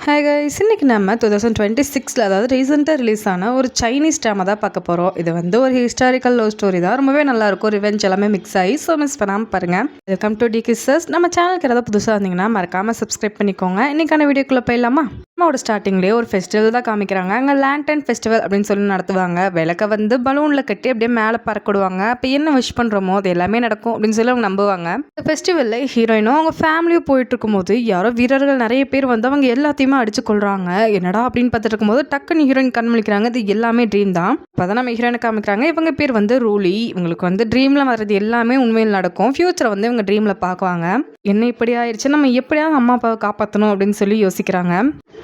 Hi guys, இன்னைக்கு நம்ம 2026 அதாவது ரீசெண்டாக ரிலீஸ் ஆன ஒரு சைனீஸ் ட்ராமா தான் பார்க்க போகிறோம். இது வந்து ஒரு ஹிஸ்டாரிக்கல் லவ் ஸ்டோரி தான். ரொம்பவே நல்லாயிருக்கும். ரிவெஞ்ச் எல்லாமே மிக்ஸ் ஆகி, ஸோ மிஸ் பண்ணாமல் பாருங்கள். Welcome to D kisses. நம்ம சேனலுக்கு ஏதாவது புதுசாக இருந்தீங்கன்னா மறக்காமல் சப்ஸ்கிரைப் பண்ணிக்கோங்க. இன்னைக்கான வீடியோக்குள்ளே போயிடலாமா? நம்மளோட ஸ்டார்டிங்லேயே ஒரு ஃபெஸ்டிவல் தான் காமிக்கிறாங்க. அங்கே லேண்டன் ஃபெஸ்டிவல் அப்படின்னு சொல்லி நடத்துவாங்க. விளக்க வந்து பலூனில் கட்டி அப்படியே மேலே பறக்கிடுவாங்க. அப்போ என்ன விஷ் பண்ணுறோமோ அது எல்லாமே நடக்கும் அப்படின்னு சொல்லி அவங்க நம்புவாங்க. இந்த ஃபெஸ்டிவலில் ஹீரோயினும் அவங்க ஃபேமிலியும் போயிட்டு இருக்கும்போது யாரோ வீரர்கள் நிறைய பேர் வந்து அவங்க எல்லாத்தையுமே அடிச்சு கொள்றாங்க. என்னடா அப்படின்னு பார்த்துட்டு இருக்கும்போது டக்குன்னு ஹீரோயின் கண் முழிக்கிறாங்க. இது எல்லாமே ட்ரீம் தான். அப்பதான் நம்ம ஹீரோயினை காமிக்கிறாங்க. இவங்க பேர் வந்து ரூலி. இவங்களுக்கு வந்து ட்ரீம்ல வர்றது எல்லாமே உண்மையில் நடக்கும். ஃபியூச்சரை வந்து இவங்க ட்ரீம்ல பார்க்குவாங்க. என்ன இப்படி ஆயிடுச்சு, நம்ம எப்படியாவது அம்மா அப்பாவை காப்பாற்றணும் அப்படின்னு சொல்லி யோசிக்கிறாங்க.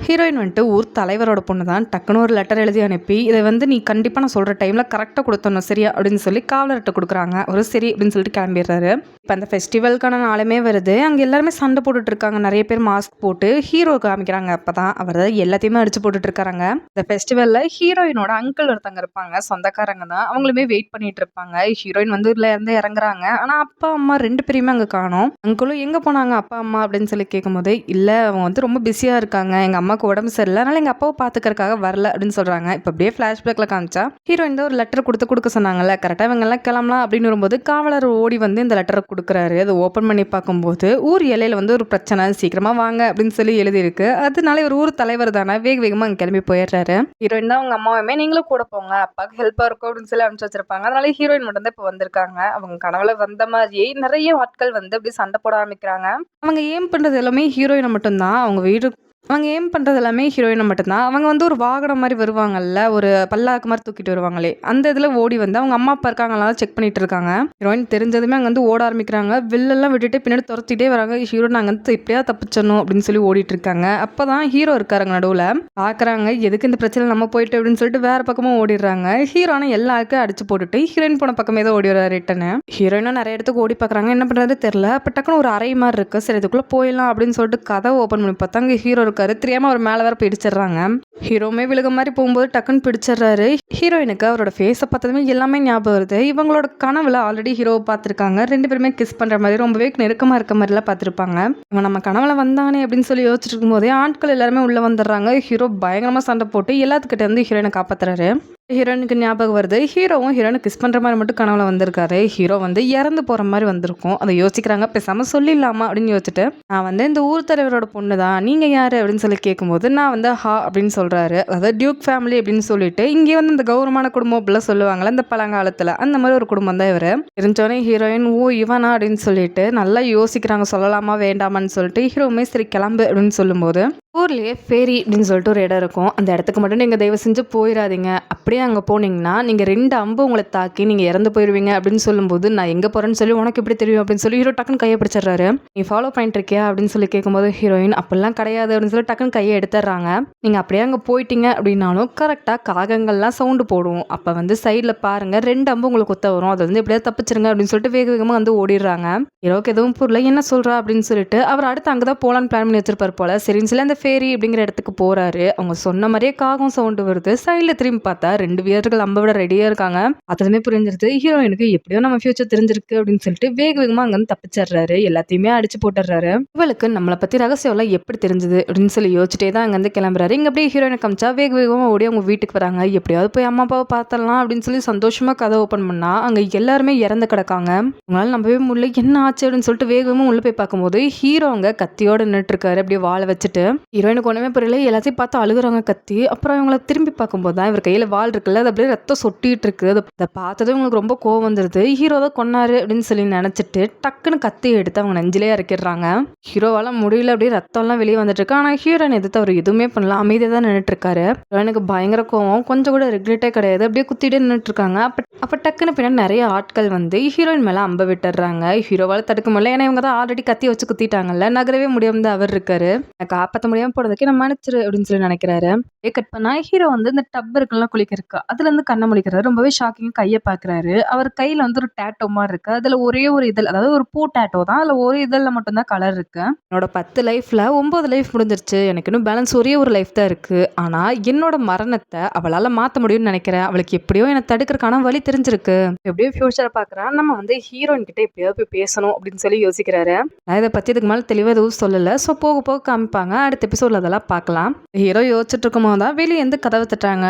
ஹீரோயின் வந்துட்டு ஊர் தலைவரோட பொண்ணு தான். டக்குன்னு ஒரு லெட்டர் எழுதி அனுப்பி இதை வந்து நீ கண்டிப்பாக நான் சொல்கிற டைமில் கரெக்டாக கொடுத்தணும் சரியா அப்படின்னு சொல்லி காவலர்கிட்ட கொடுக்குறாங்க. ஒரு சரி அப்படின்னு சொல்லிட்டு கிளம்பிடுறாரு. இப்போ அந்த ஃபெஸ்டிவலுக்கான நாளுமே வருது. அங்கே எல்லாருமே சண்டை போட்டுட்டு இருக்காங்க. நிறைய பேர் மாஸ்க் போட்டு ஹீரோ காமிக்கிறாங்க. அப்பதான் அவர் எல்லாத்தையுமே அடிச்சு போட்டுட்டு இருக்காங்க. இந்த ஃபெஸ்டிவல்ல ஹீரோயினோட அங்கிள் ஒருத்தங்க இருப்பாங்க, சொந்தக்காரங்க தான். அவங்களுமே வெயிட் பண்ணிட்டு இருப்பாங்க. ஹீரோயின் வந்து இதுல இருந்து இறங்குறாங்க. ஆனா அப்பா அம்மா ரெண்டு பேருமே அங்க காணோம். அங்கிளும் எங்க போனாங்க அப்பா அம்மா அப்படின்னு சொல்லி கேட்கும்போது இல்ல அவங்க வந்து ரொம்ப பிஸியா இருக்காங்க, எங்க அம்மாவுக்கு உடம்பு சரியில்லை, அதனால எங்க அப்பாவை பாத்துக்கிறதுக்காக வரல அப்படின்னு சொல்றாங்க. இப்ப அப்படியே பிளாஷ்பேக்ல காமிச்சா ஹீரோயின் தான் ஒரு லெட்டர் கொடுக்க சொன்னாங்கல்ல, கரெக்டா இவங்க எல்லாம் கிளம்பலாம் அப்படின்னு வரும்போது காவலர் ஓடி வந்து இந்த லெட்டரை கொடுக்குறாரு. அதை ஓப்பன் பண்ணி பார்க்கும்போது ஊர் எல்லையில வந்து ஒரு பிரச்சனை, சீக்கிரமா வாங்க அப்படின்னு சொல்லி எழுதியிருக்கு. அதனால ஒரு ஊர் தலைவர் தானே வேகமா அங்க கிளம்பி போயிடுறாரு. ஹீரோயின் தான் அவங்க அம்மாவுமே நீங்களும் கூட போங்க, அப்பாவுக்கு ஹெல்ப்பா இருக்கும் அப்படின்னு சொல்லி அனுப்பிச்சு வச்சிருப்பாங்க. அதனால ஹீரோயின் மட்டும் தான் இப்ப வந்திருக்காங்க. அவங்க கனவுல வந்த மாதிரியே நிறைய ஆட்கள் வந்து அப்படி சண்டை போட ஆரம்பிக்கிறாங்க. அவங்க ஏம் பண்றது எல்லாமே ஹீரோயினை மட்டும்தான். அவங்க ஏம் பண்ணுறது எல்லாமே ஹீரோயினை மட்டும்தான். அவங்க வந்து ஒரு வாகனம் மாதிரி வருவாங்கல்ல, ஒரு பல்லாக்கு மாதிரி தூக்கிட்டு வருவாங்களே, அந்த இதில் ஓடி வந்து அவங்க அம்மா அப்பா இருக்காங்களா செக் பண்ணிட்டு இருக்காங்க. ஹீரோயின் தெரிஞ்சதுமே அங்கே வந்து ஓட ஆரம்பிக்கிறாங்க. வில்லெல்லாம் விட்டுட்டு பின்னாடி துரத்திட்டே வராங்க. ஹீரோ நாங்கள் வந்து எப்படியா தப்பிச்சணும் அப்படின்னு சொல்லி ஓடிட்டு இருக்காங்க. அப்பதான் ஹீரோ இருக்காருங்க நடுவில். பார்க்குறாங்க எதுக்கு இந்த பிரச்சனை நம்ம போயிட்டு அப்படின்னு சொல்லிட்டு வேற பக்கமும் ஓடிடுறாங்க. ஹீரோனை எல்லாருக்கும் அடிச்சு போட்டுட்டு ஹீரோயின் போன பக்கமே தான் ஓடி வர ரிட்டனு. ஹீரோயினும் நிறைய இடத்துக்கு ஓடி பார்க்குறாங்க. என்ன பண்ணுறது தெரியல. அப்போ டக்குன்னு ஒரு அறை மாதிரி இருக்கு. சரி இதுக்குள்ளே போயிடலாம் அப்படின்னு சொல்லிட்டு கதை ஓப்பன் பண்ணி பார்த்தா அங்கே ஹீரோ தெரியாம அவர் மேல வர பிடிச்சிடுறாங்க. ஹீரோமே விழுக மாதிரி போகும்போது டக்குன்னு பிடிச்சிடுறாரு. ஹீரோயினுக்கு அவரோட ஃபேஸை பார்த்ததுமே எல்லாமே ஞாபகம் வருது. இவங்களோட கனவுல ஆல்ரெடி ஹீரோவை பார்த்துருக்காங்க. ரெண்டு பேருமே கிஸ் பண்ற மாதிரி ரொம்பவே நெருக்கமா இருக்க மாதிரி எல்லாம் பார்த்துருப்பாங்க. இவன் நம்ம கனவுல வந்தானே அப்படின்னு சொல்லி யோசிச்சுட்டு இருக்கும் போதே ஆட்கள் எல்லாருமே உள்ள வந்துடுறாங்க. ஹீரோ பயங்கரமா சண்டை போட்டு எல்லாத்துக்கிட்ட வந்து ஹீரோயினை காப்பாத்துறாரு. ஹீரோயினுக்கு ஞாபகம் வருது. ஹீரோவும் ஹீரோயினை கிஸ் பண்ற மாதிரி மட்டும் கனவுல வந்திருக்காரு. ஹீரோ வந்து இறந்து போற மாதிரி வந்திருக்கும். அதை யோசிக்கிறாங்க. பேசாம சொல்லிடலாமா அப்படின்னு யோசிச்சுட்டு நான் வந்து இந்த ஊர் தலைவரோட பொண்ணு தான், நீங்க யாரு அப்படின்னு சொல்லி கேட்கும்போது நான் வந்து ஹா அப்படின்னு சொல்றாரு. அதாவது டியூக் ஃபேமிலி அப்படின்னு சொல்லிட்டு இங்கே வந்து இந்த கௌரவமான குடும்பம் அப்படிலாம் சொல்லுவாங்கல்ல இந்த பழங்காலத்துல, அந்த மாதிரி ஒரு குடும்பம் தான் இவரு. தெரிஞ்சோடனே ஹீரோயின் ஓ இவனா அப்படின்னு சொல்லிட்டு நல்லா யோசிக்கிறாங்க, சொல்லலாமா வேண்டாமான்னு சொல்லிட்டு. ஹீரோவுமே சரி கிளம்பு அப்படின்னு சொல்லும்போது ஊர்லயே ஃபேரி அப்படின்னு சொல்லிட்டு ஒரு இடம் இருக்கும். அந்த இடத்துக்கு மட்டும் நீங்க தயவு செஞ்சு போயிடாதீங்க, அப்படியே அங்க போனீங்கன்னா நீங்க 2 அம்பு உங்களை தாக்கி நீங்க இறந்து போயிருவீங்க அப்படின்னு சொல்லும்போது நான் எங்க போறேன்னு சொல்லி உனக்கு எப்படி தெரியும் அப்படின்னு சொல்லி ஹீரோ டக்குன்னு கையை பிடிச்சிடுறாரு. நீ ஃபாலோ பண்ணிட்டு இருக்கியா அப்படின்னு சொல்லி கேட்கும்போது ஹீரோயின் அப்படிலாம் கிடையாது அப்படின்னு சொல்லி டக்குன்னு கையை எடுத்துடுறாங்க. நீங்க அப்படியே அங்க போயிட்டீங்க அப்படின்னாலும் கரெக்டா காகங்கள்லாம் சவுண்டு போடும். அப்ப வந்து சைட்ல பாருங்க 2 அம்பு உங்களுக்கு கொத்த வரும், அதை வந்து எப்படியாவது தப்பிச்சிருங்க அப்படின்னு சொல்லிட்டு வேகமா வந்து ஓடிடுறாங்க. ஹீரோக்கு எதுவும் புரியல, என்ன சொல்றா அப்படின்னு சொல்லிட்டு அவர் அடுத்து அங்கதான் போலான்னு பிளான் பண்ணி வச்சிருப்பாரு போல. சரின்னு சொல்லி அந்த ஃபேரி அப்படிங்கிற இடத்துக்கு போறாரு. அவங்க சொன்ன மாதிரியே காகம் சவுண்டு வருது. சைட்ல திரும்பி பார்த்தா 2 வீரர்கள் அம்ப விட ரெடியா இருக்காங்க. அதுமே புரிஞ்சிருது. ஹீரோயினுக்கு எப்படியோ நம்ம ஃபியூச்சர் தெரிஞ்சிருக்கு அப்படின்னு சொல்லிட்டு வேகமா அங்க வந்து தப்பிச்சிடுறாரு. எல்லாத்தையுமே அடிச்சு போட்டுறாரு. இவளுக்கு நம்மளை பத்தி ரகசியம் எல்லாம் எப்படி தெரிஞ்சது அப்படின்னு சொல்லி யோசிச்சுட்டே தான் அங்க வந்து கிளம்புறாரு. இங்க அப்படியே ஹீரோயினை காமிச்சா வேகமா ஓடி அவங்க வீட்டுக்கு வராங்க. எப்படியாவது போய் அம்மா அப்பாவை பார்த்தலாம் அப்படின்னு சொல்லி சந்தோஷமா கதை ஓப்பன் பண்ணா அங்க எல்லாருமே இறந்து கிடக்காங்க. உங்களால நம்பவே முடியல, என்ன ஆச்சு அப்படின்னு சொல்லிட்டு வேகமா உள்ள போய் பார்க்கும்போது ஹீரோ அங்க கத்தியோட நின்றுட்டு இருக்காரு. அப்படியே வாழை வச்சுட்டு. ஹீரோயினுக்கு ஒண்ணுமே புரியல, எல்லாத்தையும் பார்த்து அழுகுறாங்க கத்தி. அப்புறம் இவங்களை திரும்பி பார்க்கும்போது தான் இவர் கையில வாள் இருக்குல்ல, அது அப்படியே ரத்தம் சொட்டிட்டு இருக்கு. அதை பார்த்ததும் இவங்களுக்கு ரொம்ப கோவம் வந்துருது. ஹீரோ தான் கொன்னாரு அப்படின்னு சொல்லி நினைச்சிட்டு டக்குன்னு கத்தி எடுத்து அவங்க நெஞ்சிலே இறக்கிடுறாங்க. ஹீரோவால முடியல, அப்படியே ரத்தம் எல்லாம் வெளியே வந்துட்டு இருக்கு. ஆனா ஹீரோயின் எதிர்த்து அவர் எதுவுமே பண்ணல, அமைதியா தான் நின்றுட்டு இருக்காரு. எனக்கு பயங்கர கோவம், கொஞ்சம் கூட ரெகுலேட்டே கிடையாது, அப்படியே குத்திட்டே நின்றுட்டு இருக்காங்க. அப்ப டக்குன்னு பின்னாடி நிறைய ஆட்கள் வந்து ஹீரோயின் மேல அம்ப விட்டுறாங்க. ஹீரோவால தடுக்க முடியல, ஏன்னா இவங்க தான் ஆல்ரெடி கத்தி வச்சு குத்திட்டாங்கல்ல, நகரவே முடியாம அவர் இருக்காரு. காப்பாற்ற முடியாம போறதுக்கு நம்ம மன்னிச்சிரு அப்படின்னு சொல்லி நினைக்கிறாரு. கட் பண்ணா ஹீரோ வந்து இந்த டப் இருக்குலாம் குளிக்க இருக்கு, அதுல இருந்து கண்ணை முழிக்கிறாரு. ரொம்பவே ஷாக்கிங். கையை பாக்குறாரு. அவர் கையில வந்து ஒரு டேட்டோ மாதிரி இருக்கு. அதுல ஒரே ஒரு இதழ், அதாவது ஒரு பூ டேட்டோ தான், அதுல ஒரு இதழ்ல மட்டும்தான் கலர் இருக்கு. என்னோட 10 லைஃப்ல 9 லைஃப் முடிஞ்சிருச்சு, எனக்கு இன்னும் பேலன்ஸ் ஒரே ஒரு லைஃப் தான் இருக்கு. ஆனா என்னோட மரணத்தை அவளால மாத்த முடியும்னு நினைக்கிறேன். அவளுக்கு எப்படியோ என்ன தடுக்கிறதுக்கான வழி தெரிஞ்சிருக்கு. எப்படியோ ஃபியூச்சரை பாக்குறேன், நம்ம வந்து ஹீரோயின் கிட்ட எப்படியாவது போய் பேசணும் அப்படின்னு சொல்லி யோசிக்கிறாரு. நான் இதை பத்தி இதுக்கு மேல தெளிவா எதுவும் சொல்லல. ஸோ போக போக காமிப்பாங்க. அடுத்த அடுத்த எபிசோட்ல அதெல்லாம் பார்க்கலாம். ஹீரோ யோசிச்சுட்டு இருக்கும்போது தான் வெளியே எந்த கதவை தட்டுறாங்க.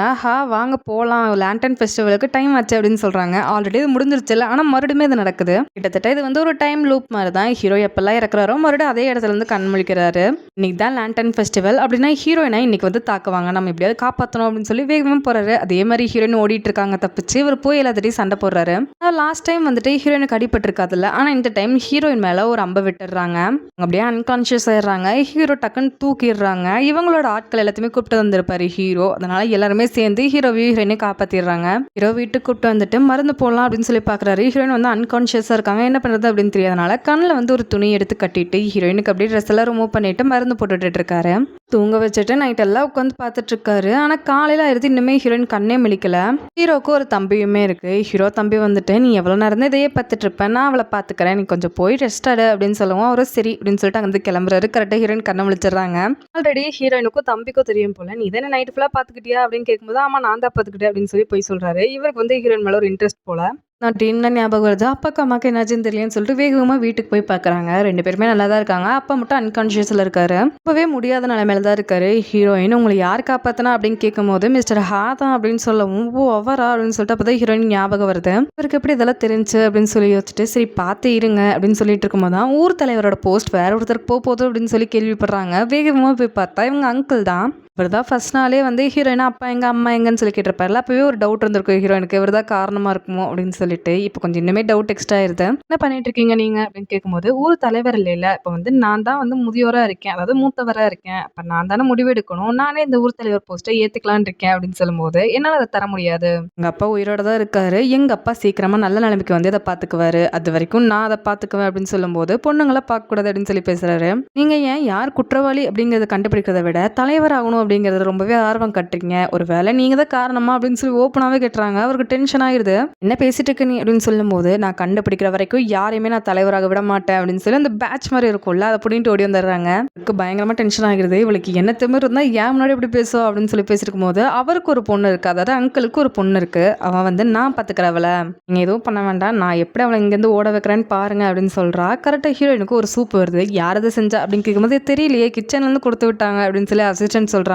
வாங்க போகலாம், லேண்டன் ஃபெஸ்டிவலுக்கு டைம் ஆச்சு அப்படின்னு சொல்றாங்க. ஆல்ரெடி இது முடிஞ்சிருச்சுல, ஆனால் மறுபடியும் இது நடக்குது. கிட்டத்தட்ட இது வந்து ஒரு டைம் லூப் மாதிரி தான். ஹீரோ எப்பெல்லாம் இறக்குறாரோ மறுபடியும் அதே இடத்துல இருந்து கண் முழிக்கிறாரு. இன்னைக்கு தான் லேண்டன் ஃபெஸ்டிவல் அப்படின்னா ஹீரோயினை இன்னைக்கு வந்து தாக்குவாங்க, நம்ம எப்படியாவது காப்பாற்றணும் அப்படின்னு சொல்லி வேகமாக போறாரு. அதே மாதிரி ஹீரோயின் ஓடிட்டு இருக்காங்க தப்பிச்சு. இவர் போய் எல்லாத்தையும் சண்டை போடுறாரு. லாஸ்ட் டைம் வந்துட்டு ஹீரோயினுக்கு அடிபட்டிருக்காதுல்ல, ஆனால் இந்த டைம் ஹீரோயின் மேலே ஒரு அம்பை விட்டுடுறாங்க. அப்படியே அன்கான்ஷியஸ் ஆயிடுறாங்க. ஹீரோ டக்குன்னு தூக்கிடுறாங்க. இவங்களோட ஆட்கள் எல்லாத்தையுமே கூப்பிட்டு வந்திருப்பாரு ஹீரோ. அதனால எல்லாருமே சேர்ந்து ஹீரோயினை காப்பாத்திடுறாங்க. ஹீரோ வீட்டுக்கு கூப்பிட்டு வந்துட்டு மருந்து போடலாம் அப்படின்னு சொல்லி பாக்குறாரு. ஹீரோயின் வந்து அன்கான்ஷியஸா இருக்காங்க. என்ன பண்றது அப்படின்னு தெரியாதனால கண்ணில் வந்து ஒரு துணி எடுத்து கட்டிட்டு ஹீரோயினுக்கு அப்படியே ட்ரெஸ் எல்லாம் ரிமூவ் பண்ணிட்டு மருந்து போட்டுட்டு இருக்காரு. தூங்க வச்சுட்டு நைட் எல்லாம் உட்காந்து பார்த்துட்டு இருக்காரு. ஆனால் காலையில் ஆயிடுது, இன்னுமே ஹீரோயின் கண்ணே மிளிக்கல. ஹீரோக்கு ஒரு தம்பியுமே இருக்கு. ஹீரோ தம்பி வந்துட்டு நீ எவ்வளோ நேரம் இதையே பார்த்துட்டு இருப்பேன், நான் அவளை பார்த்துக்கிறேன், நீ கொஞ்சம் போய் ரெஸ்ட் ஆடு அப்படின்னு சொல்லுவோம். அவரும் சரி அப்படின்னு சொல்லிட்டு அங்கே கிளம்புறாரு. கரெக்டாக ஹீரோயின் கண்ணை முழிச்சிடுறாங்க. ஆல்ரெடி ஹீரோயினுக்கும் தம்பிக்கும் தெரியும் போல, நீ தானே நைட் ஃபுல்லாக பார்த்துக்கிட்டியா அப்படின்னு கேட்கும்போது ஆமா நான் தான் பார்த்துக்கிட்டேன் அப்படின்னு சொல்லி போய் சொல்றாரு. இவருக்கு வந்து ஹீரோயின் மேலே ஒரு இன்ட்ரெஸ்ட் போல. நான் டீம்ல ஞாபகம் வருது. அப்பாக்கு அம்மாக்கு என்னாச்சுன்னு தெரியலன்னு சொல்லிட்டு வேகமாக வீட்டுக்கு போய் பார்க்குறாங்க. 2 பேருமே நல்லா தான் இருக்காங்க. அப்பா மட்டும் அன்கான்ஷியஸில் இருக்காரு. இப்போவே முடியாத நிலைமையில தான் இருக்காரு. ஹீரோயின் உங்களை யார் காப்பாத்தினா அப்படின்னு கேட்கும் போது மிஸ்டர் ஹாதான் அப்படின்னு சொல்லவும் ஓ அவரா அப்படின்னு சொல்லிட்டு அப்போதான் ஹீரோயின் ஞாபகம் வருது. இவருக்கு எப்படி இதெல்லாம் தெரிஞ்சு அப்படின்னு சொல்லி யோசிச்சுட்டு சரி பார்த்து இருங்க அப்படின்னு சொல்லிட்டு இருக்கும்போது தான் ஊர் தலைவரோட போஸ்ட் வேற ஒருத்தருக்கு போகுது அப்படின்னு சொல்லி கேள்விப்படுறாங்க. வேகமாக போய் பார்த்தா இவங்க அங்கிள் தான். இவர் தான் ஃபர்ஸ்ட் நாளே வந்து ஹீரோயினா அப்பா எங்க அம்மா எங்கன்னு சொல்லி கேட்டிருப்பாருல, அப்பவே ஒரு டவுட் இருந்திருக்கும் ஹீரோயினுக்கு, இவர் தான் காரணமா இருக்குமோ அப்படின்னு சொல்லிட்டு. இப்போ கொஞ்சம் இன்னுமே டவுட் எக்ஸ்ட்ரா ஆயிருது. என்ன பண்ணிட்டு இருக்கீங்க நீங்க அப்படின்னு கேட்கும்போது ஊர் தலைவர் இல்லைல்ல, இப்போ வந்து நான் தான் வந்து முதியோரா இருக்கேன், அதாவது மூத்தவரா இருக்கேன், அப்ப நான் தானே முடிவு எடுக்கணும், நானே இந்த ஊர் தலைவர் போஸ்ட்டை ஏத்துக்கலான்னு இருக்கேன் அப்படின்னு சொல்லும்போது என்னால அதை தர முடியாது, எங்க அப்பா உயிரோட தான் இருக்காரு, எங்க அப்பா சீக்கிரமா நல்ல நிலைமைக்கு வந்து அதை பாத்துக்குவாரு, அது வரைக்கும் நான் அதை பாத்துக்குவேன் அப்படின்னு சொல்லும்போது பொண்ணுங்களை பார்க்க கூடாது அப்படின்னு சொல்லி பேசுறாரு. நீங்க ஏன் யார் குற்றவாளி அப்படிங்கறத கண்டுபிடிக்கிறத விட தலைவர் ஆகணும் அப்படிங்கறது ரொம்பவே ஆர்வம் கட்டுறீங்க, ஒரு வேலை நீங்க தான் காரணமா அப்படின்னு சொல்லி ஓப்பனாவே கேட்டுறாங்க. அவருக்கு டென்ஷன் ஆயிருது. என்ன பேசிட்டு இருக்க நீ அப்படின்னு சொல்லும் போது நான் கண்டுபிடிக்கிற வரைக்கும் யாரையுமே நான் தலைவராக விட மாட்டேன் அப்படின்னு சொல்லி அந்த பேட்ச் மாதிரி இருக்கும்ல அதை புடிட்டு ஓடி வந்துடுறாங்க. எனக்கு பயங்கரமா டென்ஷன் ஆகிருது. இவளுக்கு என்ன திமிர் இருந்தா ஏன் முன்னாடி இப்படி பேசுவோம் அப்படின்னு சொல்லி பேசிருக்கும் போது அவருக்கு ஒரு பொண்ணு இருக்கு, அதாவது அங்கிளுக்கு ஒரு பொண்ணு இருக்கு. அவன் வந்து நான் பாத்துக்கிற அவளை, நீங்க எதுவும் பண்ண வேண்டாம், நான் எப்படி அவளை இங்கேருந்து ஓட வைக்கிறேன்னு பாருங்க அப்படின்னு சொல்றா. கரெக்டா ஹீரோயினுக்கு ஒரு சூப் வருது. யார் அதை செஞ்சா அப்படின்னு கேட்கும்போது தெரியலையே, கிச்சன்ல இருந்து கொடுத்து விட்டாங்க அப்படின்னு சொல்லி அசிஸ்டன்ட் சொல்றாங்க.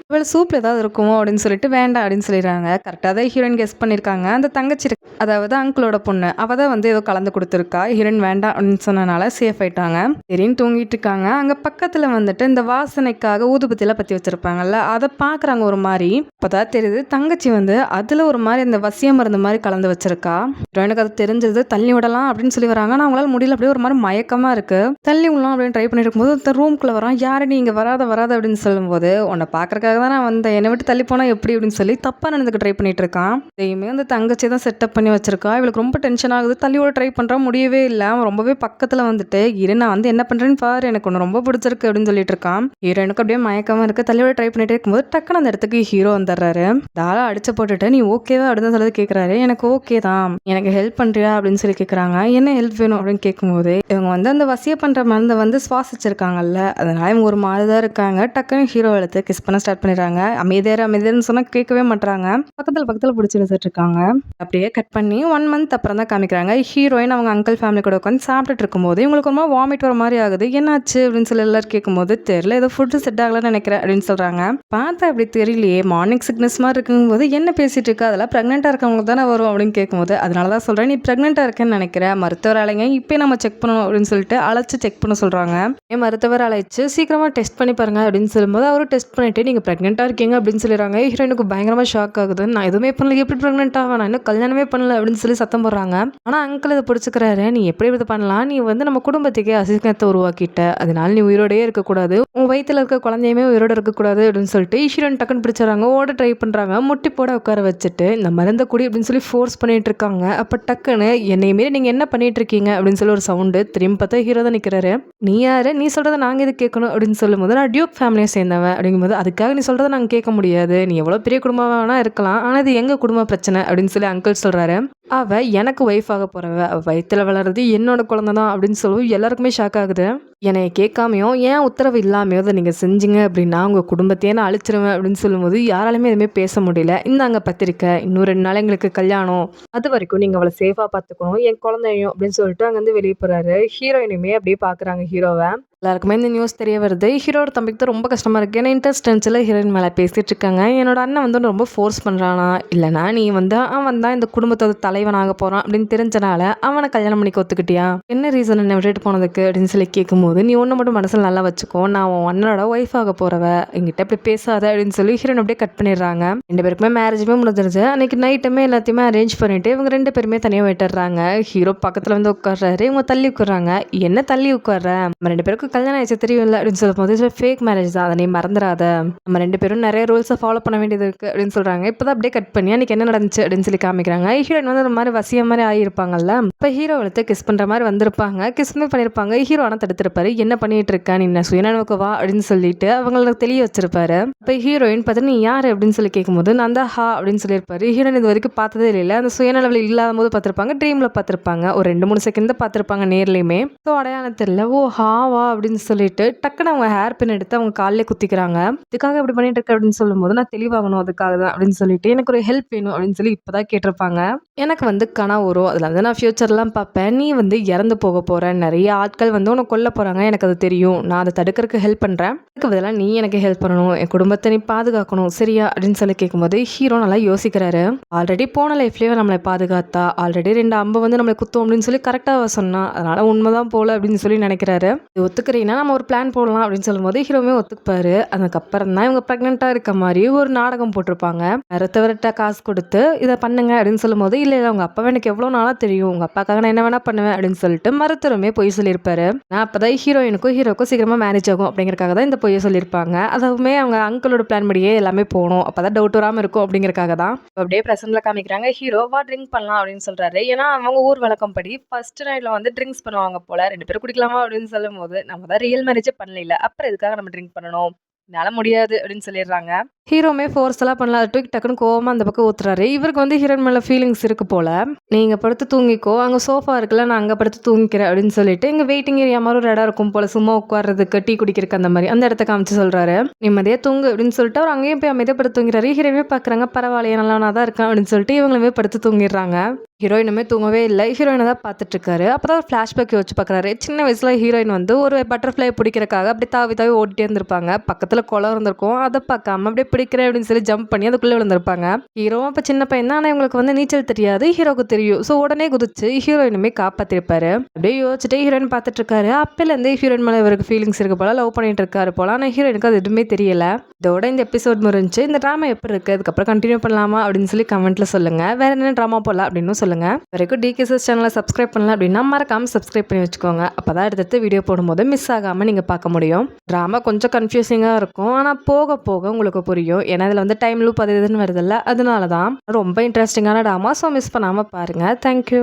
இவள் சூப்ல ஏதாவது இருக்குமோ அப்படின்னு சொல்லிட்டு வேண்டாம் அப்படின்னு சொல்லிடுறாங்க. கரெக்டாக தான் ஹீரோயின் கெஸ் பண்ணியிருக்காங்க. அந்த தங்கச்சி அதாவது அங்கிளோட பொண்ணு அவ தான் வந்து ஏதோ கலந்து கொடுத்துருக்கா. ஹீரோயின் வேண்டாம் அப்படின்னு சொன்னனால சேஃப் ஆயிட்டாங்க. சரின்னு தூங்கிட்டு இருக்காங்க. அங்க பக்கத்துல வந்துட்டு இந்த வாசனைக்காக ஊதுபத்தியெல்லாம் பத்தி வச்சிருப்பாங்கல்ல, அதை பாக்குறாங்க ஒரு மாதிரி. அப்பதான் தெரியுது தங்கச்சி வந்து அதுல ஒரு மாதிரி அந்த வசிய மருந்து மாதிரி கலந்து வச்சிருக்கா. ஹீரோயினுக்கு அது தெரிஞ்சது. தள்ளி விடலாம் அப்படின்னு சொல்லி வராங்க. ஆனால் அவங்களால முடியல, அப்படியே ஒரு மாதிரி மயக்கமா இருக்கு. தள்ளி விடலாம் அப்படின்னு ட்ரை பண்ணிட்டு இருக்கும்போது இந்த ரூம்குள்ள வரான். யாரு நீ இங்க வராத அப்படின்னு சொல்லும்போது உன்னை பாக்குறதுக்காக தான் நான் வந்தேன், என்னை விட்டு தள்ளி போனா எப்படி அப்படின்னு சொல்லி தப்பா நடந்துக்க ட்ரை பண்ணிட்டு இருக்கான். இதையுமே அந்த தங்கச்சி தான் செட்டப் பண்ணி வச்சிருக்கா. இவளுக்கு ரொம்ப டென்ஷன் ஆகுது. தள்ளியோட ட்ரை பண்றா, முடியவே இல்லை. அவன் ரொம்பவே பக்கத்துல வந்துட்டு இரு நான் வந்து என்ன பண்றேன்னு பாரு, எனக்கு ஒன்று ரொம்ப பிடிச்சிருக்கு அப்படின்னு சொல்லிட்டு இருக்கான். ஹீரோனுக்கு அப்படியே மயக்கமா இருக்கு. தள்ளியோட ட்ரை பண்ணிட்டே இருக்கும்போது டக்குன்னு அந்த இடத்துக்கு ஹீரோ வந்துடுறாரு. தாள அடிச்சு போட்டுட்டு நீ ஓகேவா அப்படின்னு சொல்லி கேட்கறாரு. எனக்கு ஓகே தான், எனக்கு ஹெல்ப் பண்றியா அப்படின்னு சொல்லி கேட்கறாங்க. என்ன ஹெல்ப் வேணும் அப்படின்னு கேட்கும்போது இவங்க வந்து அந்த வசிய பண்ற மருந்தை வந்து சுவாசிச்சிருக்காங்கல்ல, அதனால இவங்க ஒரு மாதிரிதான் இருக்காங்க. டக்குன்னு ஹீரோ எடுத்து கிஸ் பண்ண ஸ்டார்ட் பண்ணிடுறாங்க. அமைதியாருன்னு சொன்னா கேட்கவே மாட்டாங்க. பக்கத்துல பிடிச்சி வச்சுட்டு இருக்காங்க. அப்படியே கட் பண்ணி 1 மந்த் அப்புறம் தான் காமிக்கிறாங்க. ஹீரோயின் அவங்க அங்கிள் ஃபேமிலி கூட உட்காந்து சாப்பிட்டுட்டு இருக்கும்போது இவங்களுக்கு ஒரு மாதிரி வாமிட் வர மாதிரி ஆகுது. என்னாச்சு அப்படின்னு சொல்லி எல்லாரும் கேட்கும்போது தெரியல, ஏதோ ஃபுட்டு செட் ஆகலன்னு நினைக்கிறேன் அப்படின்னு சொல்றாங்க. பார்த்தா அப்படி தெரியலையே, மார்னிங் சிக்னஸ் மாதிரி இருக்கும்போது என்ன பேசிட்டு இருக்கா, அதெல்லாம் பிரெக்னெண்டா இருக்கவங்களுக்கு தானே வரும் அப்படின்னு கேட்கும்போது அதனாலதான் சொல்றேன் நீ பிரெக்னெண்டா இருக்கேன்னு நினைக்கிறேன், மருத்துவர் அலைங்க இப்போ நம்ம செக் பண்ணணும் அப்படின்னு சொல்லிட்டு அழைச்சு செக் பண்ண சொல்றாங்க. மருத்துவர் அழைச்சு சீக்கிரமா டெஸ்ட் பண்ணி பாருங்க அப்படின்னு சொல்லும்போது அவரும் டெஸ்ட் பண்ணிட்டு நீங்க பிரெக்னெண்டா இருக்கீங்க அப்படின்னு சொல்லிடுறாங்க. ஹீரோயினுக்கு பயங்கரமா ஷாக் ஆகுது. நான் எதுவுமே பண்ணல, எப்படி பிரெக்னென்ட் ஆகும், நான் இன்னும் கல்யாணமே பண்ணல அப்படின்னு சொல்லி சத்தம் போடுறாங்க. ஆனா அங்கிள் இதை பிடிச்சிக்கிறாரு. நீ எப்படி இது பண்ணலாம், நீ வந்து நம்ம குடும்பத்துக்கே அசிங்கத்தை உருவாக்கிட்ட, அதனால நீ உயிரோடயே இருக்கக்கூடாது, உன் வயிற்றுல இருக்க குழந்தையுமே உயிரோட இருக்கக்கூடாது அப்படின்னு சொல்லிட்டு ஹீரோயின் டக்குன்னு பிடிச்சிடறாங்க. ஓட ட்ரை பண்றாங்க. முட்டி போட உட்கார வச்சுட்டு இந்த மருந்த குடி அப்படின்னு சொல்லி ஃபோர்ஸ் பண்ணிட்டு இருக்காங்க. அப்ப டக்குன்னு என்னை மீறி நீங்க என்ன பண்ணிட்டு இருக்கீங்க அப்படின்னு சொல்லி ஒரு சவுண்டு. திரும்பி பார்த்தா ஹீரோ தான் நிக்கிறாரு. நீ யாரு, நீ சொல்றதை நாங்க இது கேட்கணும் அப்படின்னு சொல்லும்போது நான் டியூக் ஃபேமிலியை சேர்ந்தவன் அப்படிங்கும்போது அதுக்காக நீ சொல்றதை நாங்க கேட்க முடியாது, நீ எவ்வளோ பெரிய குடும்பம் வேணா இருக்கலாம், ஆனால் இது எங்க குடும்ப பிரச்சனை அப்படின்னு சொல்லி அங்கிள் சொல்றாரு. அவ எனக்கு ஒய்ஃப் ஆக போறவ, அவ வயிற்றுல வளர்றது என்னோட குழந்தை தான் அப்படின்னு சொல்லவும் எல்லாருக்குமே ஷாக் ஆகுது. என்னை கேட்காமையோ ஏன் உத்தரவு இல்லாமையோ அதை நீங்கள் செஞ்சீங்க அப்படின்னா உங்கள் குடும்பத்தையே நான் அழிச்சிருவேன் அப்படின்னு சொல்லும்போது யாராலுமே எதுவுமே பேச முடியல. இந்தாங்க பத்திரிக்கை, இன்னும் 2 நாள் எங்களுக்கு கல்யாணம், அது வரைக்கும் நீங்கள் அவளை சேஃபாக பார்த்துக்கணும், என் குழந்தையும் அப்படின்னு சொல்லிட்டு அங்கேருந்து வெளியே போகிறாரு. ஹீரோயினுமே அப்படியே பார்க்குறாங்க ஹீரோவை. எல்லாருக்குமே இந்த நியூஸ் தெரிய வருது. ஹீரோட தம்பிக்கு தான் ரொம்ப கஷ்டமா இருக்கு. ஏன்னா இன்ட்ரெஸ்ட் இருந்துச்சுல ஹீரோயின் மேலே பேசிட்டு இருக்காங்க. என்னோட அண்ணன் வந்து ரொம்ப ஃபோர்ஸ் பண்ணுறானா, இல்லைனா நீ வந்து அவன் தான் இந்த குடும்பத்தோட தலைவனாக போகிறான் அப்படின்னு தெரிஞ்சனால அவனை கல்யாணம் பண்ணிக்க ஒத்துக்கிட்டியா, என்ன ரீசன் என்ன விட்டுட்டு போனதுக்கு அப்படின்னு சொல்லி கேட்கும்போது, நீ ஒன்று மட்டும் மனசில் நல்லா வச்சுக்கோ, நான் உன் அண்ணனோட ஒய்ஃப் ஆக போகிறவ, என்கிட்ட இப்படி பேசாத அப்படின்னு சொல்லி ஹீரோயின் அப்படியே கட் பண்ணிடுறாங்க. 2 பேருக்குமே மேரேஜுமே முடிஞ்சிருச்சு. அன்னைக்கு நைட்டுமே எல்லாத்தையுமே அரேஞ்ச் பண்ணிட்டு இவங்க 2 பேருமே தனியாக விட்டுறாங்க. ஹீரோ பக்கத்தில் வந்து உட்கார்றாரு, இவங்க தள்ளி உட்கார்றாங்க. என்ன தள்ளி உட்கார்ற, நம்ம 2 பேருக்கும் கல்யாணம் ஆயிடுச்சு தெரியும்ல அப்படின்னு சொல்லும்போது, ஃபேக் மேரேஜ் தான், அதை நீ மறந்துடாத, நம்ம 2 பேரும் நிறைய ரூல்ஸை ஃபாலோ பண்ண வேண்டியது இருக்குது அப்படின்னு சொல்கிறாங்க. இப்போ தான் அப்படியே கட் பண்ணி அன்றைக்கி என்ன நடந்துச்சு அப்படின்னு சொல்லி காமிக்கிறாங்க. ஹீரோயின் வந்து அந்த மாதிரி வசிய மாதிரி ஆகியிருப்பாங்கல்ல, இப்போ ஹீரோ வந்து கிஸ் பண்ணுற மாதிரி வந்திருப்பாங்க, கிஸ்மே பண்ணியிருப்பாங்க. ஹீரோ ஆனால் தடுத்திருப்பாரு, என்ன பண்ணிட்டு இருக்க நீ, என்ன சுயநனவுக்கு வா அப்படின்னு சொல்லிட்டு அவங்களுக்கு தெளிய வச்சிருப்பாரு. இப்போ ஹீரோயின் பார்த்து நீ யார் அப்படின்னு சொல்லி கேட்கும்போது, நான் தான் ஹா அப்படின்னு சொல்லியிருப்பாரு. ஹீரோயின் இது வரைக்கும் பார்த்ததே இல்லை, அந்த சுயநலவில் இல்லாத போது பார்த்துருப்பாங்க, ட்ரீமில் பார்த்துருப்பாங்க, ஒரு 2-3 செகண்ட் தான் பார்த்துருப்பாங்க நேர்லையுமே. ஸோ அடையாளம் தெரியல. ஓ ஹாவா அப்படின்னு சொல்லிட்டு டக்குன்னு அவங்க ஹேர் பின் எடுத்து அவங்க காலிலே குத்திக்கிறாங்க. இதுக்காக இப்படி பண்ணிட்டு இருக்க அப்படின்னு சொல்லும்போது, நான் தெளிவாகணும் அதுக்காக தான் அப்படின்னு சொல்லிட்டு, எனக்கு ஒரு ஹெல்ப் வேணும் அப்படின்னு சொல்லி இப்போதான் கேட்டிருப்பாங்க. எனக்கு வந்து கனவு வரும், அதில் வந்து நான் ஃபியூச்சர்லாம் பார்ப்பேன், நீ வந்து இறந்து போக போற, நிறைய ஆட்கள் வந்து உன்னை கொல்ல போறாங்க, எனக்கு அது தெரியும், நான் அதை தடுக்கிறதுக்கு ஹெல்ப் பண்றேன், அதுக்கு பதிலாக நீ எனக்கு ஹெல்ப் பண்ணணும், என் குடும்பத்தை நீ பாதுகாக்கணும் சரியா அப்படின்னு சொல்லி கேட்கும்போது ஹீரோ நல்லா யோசிக்கிறாரு. ஆல்ரெடி போன லைஃப்லயே நம்மளை பாதுகாத்தா, ஆல்ரெடி 2 அம்பு வந்து நம்மளை குத்தும் அப்படின்னு சொல்லி கரெக்டாக சொன்னா, அதனால உண்மைதான் போல அப்படின்னு சொல்லி நினைக்கிறாரு. ஒத்துக்கிறீங்கன்னா நம்ம ஒரு பிளான் போடலாம் அப்படின்னு சொல்லும்போது ஹீரோவே ஒத்துப்பாரு. அதுக்கப்புறம் தான் இவங்க ப்ரெக்னெண்டா இருக்க மாதிரி ஒரு நாடகம் போட்டிருப்பாங்க. ரத்தவர்கிட்ட காசு கொடுத்து இதை பண்ணுங்க அப்படின்னு சொல்லும்போது, இல்லை இல்லை உங்க அப்பாவை எனக்கு எவ்வளோ நாளாக தெரியும், உங்க அப்பாக்காக நான் என்ன வேணா பண்ணுவேன் அப்படின்னு சொல்லிட்டு மருத்துவமே பொய் சொல்லியிருப்பாரு. நான் அப்பதான் ஹீரோயினுக்கும் ஹீரோக்கும் சீக்கிரமா மேரேஜ் ஆகும் அப்படிங்கறக்காக தான் இந்த பொய்யை சொல்லியிருப்பாங்க. அதுவுமே அவங்க அங்கிளோட பிளான் படியே எல்லாமே போகணும், அப்பதான் டவுட் வராமல் இருக்கும் அப்படிங்கறக்காக தான். அப்படியே பிரசன்ட்ல காமிக்கிறாங்க. ஹீரோ வா ட்ரிங்க் பண்ணலாம் அப்படின்னு சொல்றாரு. ஏன்னா அவங்க ஊர் வழக்கம் படி ஃபர்ஸ்ட் நைட்ல வந்து ட்ரிங்க்ஸ் பண்ணுவாங்க போல. 2 பேரும் குடிக்கலாமா அப்படின்னு சொல்லும் போது, நம்ம தான் ரியல் மேரேஜே பண்ணல, அப்புறம் எதுக்காக நம்ம ட்ரிங்க் பண்ணணும், என்னால முடியாது அப்படின்னு சொல்லிடுறாங்க. ஹீரோமே ஃபோர்ஸ் எல்லாம் பண்ணல, அதை தூக்கி டக்குன்னு கோவமா அந்த பக்கம் ஊத்துறாரு. இவருக்கு வந்து ஹீரோயின் மேல ஃபீலிங்ஸ் இருக்கு போல. நீங்க படுத்து தூங்கிக்கோ, அங்க சோஃபா இருக்குல்ல, நான் அங்க படுத்து தூங்கிக்கிறேன் அப்படின்னு சொல்லிட்டு இங்க வெயிட்டிங் ஏரியா மாதிரி ஒரு இடம் இருக்கும் போல, சும்மா உட்கார்றதுக்கு டீ குடிக்கிறதுக்கு அந்த மாதிரி, அந்த இடத்த காமிச்சு சொல்றாரு. நிம்மதியா தூங்கு அப்படின்னு சொல்லிட்டு அவர் அங்கேயும் போய் அமைதியா படுத்து தூங்கிறாரு. ஹீரோவே பாக்குறாங்க, பரவாயில்லையே நல்லவனா தான் இருக்கான் அப்படின்னு சொல்லிட்டு இவங்களுமே படுத்து தூங்கிடுறாங்க. ஹீரோயினுமே தூங்கவே இல்லை, ஹீரோயினை தான் பார்த்துட்டு இருக்காரு. அப்பதான் ஒரு ஃபிளாஷ்பேக் வச்சு பார்க்குறாரு. சின்ன வயசுல ஹீரோயின் வந்து ஒரு பட்டர்ஃப்ளை பிடிக்கிறக்காக அப்படி தாவி தாவி ஓடிட்டே இருந்திருப்பாங்க. பக்கத்துல குளம் இருந்திருக்கும், அதை பார்க்காம அப்படியே பிடிக்கிறேன் அப்படின்னு சொல்லி ஜம்ப் பண்ணி அதுக்குள்ளே விழுந்திருப்பாங்க. ஹீரோவும் அப்போ சின்ன பையன் தான், ஆனால் இவங்களுக்கு வந்து நீச்சல் தெரியாது, ஹீரோக்கு தெரியும். ஸோ உடனே குதிச்சு ஹீரோயினுமே காப்பாற்றிருப்பாரு. அப்படியே யோசிச்சுட்டு ஹீரோயின் பார்த்துட்டு இருக்காரு. அப்போலேருந்து ஹீரோயின் மேலே இவருக்கு ஃபீலிங்ஸ் இருக்கு போல, லவ் பண்ணிட்டு இருக்காரு போல. ஆனால் ஹீரோயினுக்கு அது எதுவுமே தெரியல. இதோட இந்த எபிசோட் முடிஞ்சு. இந்த ட்ராமா எப்படி இருக்கு, அதுக்கப்புறம் கண்டினியூ பண்ணலாமா அப்படின்னு சொல்லி கமெண்ட்ல சொல்லுங்க. வேற என்ன ட்ராமா போடலாம் அப்படின்னு சொல்லுங்க. வரைக்கும் டிகேஎஸ் சேனலை சப்ஸ்கிரைப் பண்ணலாம் அப்படின்னா மறக்காம சப்ஸ்கிரைப் பண்ணி வச்சுக்கோங்க. அப்பதான் அடுத்தடுத்து வீடியோ போடும்போது மிஸ் ஆகாம நீங்க பார்க்க முடியும். ட்ராமா கொஞ்சம் கன்ஃபியூசிங்கா இருக்கும், ஆனா போக போக உங்களுக்கு புரியும். ஏன்னா இதுல வந்து டைம் லூப் அது இதுன்னு வருதுல்ல, அதனாலதான் ரொம்ப இன்ட்ரெஸ்டிங்கான ட்ராமா. ஸோ மிஸ் பண்ணாம பாருங்க. தேங்க்யூ.